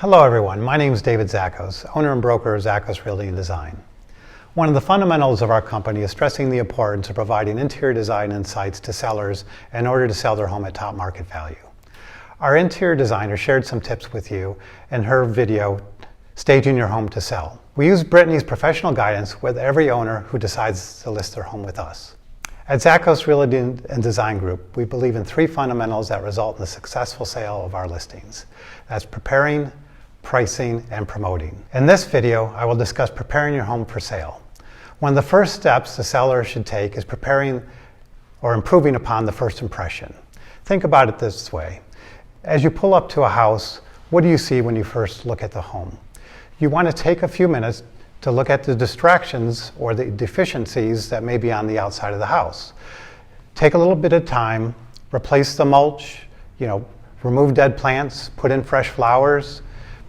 Hello everyone, my name is David Zachos, owner and broker of Zachos Realty and Design. One of the fundamentals of our company is stressing the importance of providing interior design insights to sellers in order to sell their home at top market value. Our interior designer shared some tips with you in her video, Staging Your Home to Sell. We use Brittany's professional guidance with every owner who decides to list their home with us. At Zachos Realty and Design Group, we believe in three fundamentals that result in the successful sale of our listings. That's preparing, pricing, and promoting. In this video, I will discuss preparing your home for sale. One of the first steps the seller should take is preparing or improving upon the first impression. Think about it this way. As you pull up to a house, what do you see when you first look at the home? You want to take a few minutes to look at the distractions or the deficiencies that may be on the outside of the house. Take a little bit of time, replace the mulch, remove dead plants, put in fresh flowers,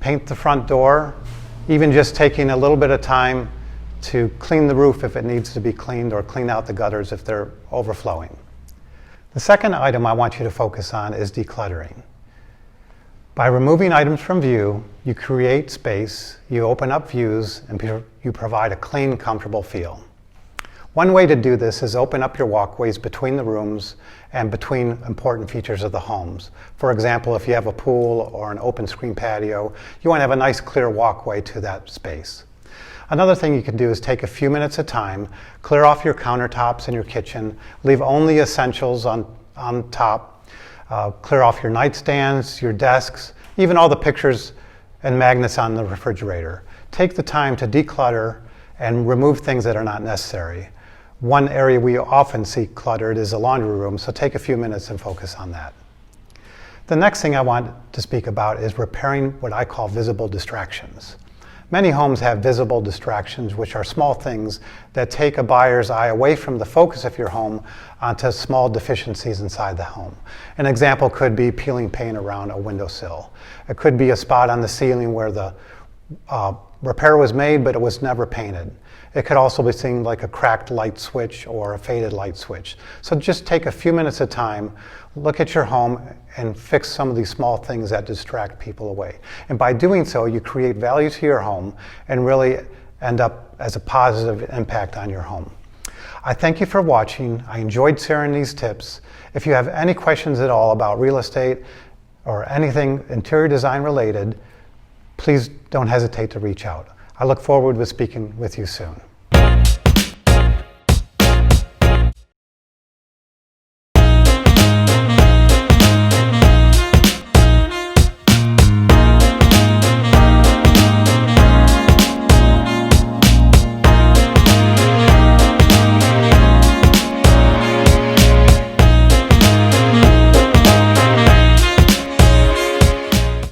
paint the front door, even just taking a little bit of time to clean the roof if it needs to be cleaned or clean out the gutters if they're overflowing. The second item I want you to focus on is decluttering. By removing items from view, you create space, you open up views, and you provide a clean, comfortable feel. One way to do this is open up your walkways between the rooms and between important features of the homes. For example, if you have a pool or an open screen patio, you want to have a nice clear walkway to that space. Another thing you can do is take a few minutes of time, clear off your countertops in your kitchen, leave only essentials on top, clear off your nightstands, your desks, even all the pictures and magnets on the refrigerator. Take the time to declutter and remove things that are not necessary. One area we often see cluttered is the laundry room, so take a few minutes and focus on that. The next thing I want to speak about is repairing what I call visible distractions. Many homes have visible distractions, which are small things that take a buyer's eye away from the focus of your home onto small deficiencies inside the home. An example could be peeling paint around a windowsill. It could be a spot on the ceiling where the repair was made, but it was never painted. It could also be seen like a cracked light switch or a faded light switch. So just take a few minutes of time, look at your home, and fix some of these small things that distract people away. And by doing so, you create value to your home and really end up as a positive impact on your home. I thank you for watching. I enjoyed sharing these tips. If you have any questions at all about real estate or anything interior design related, please don't hesitate to reach out. I look forward to speaking with you soon.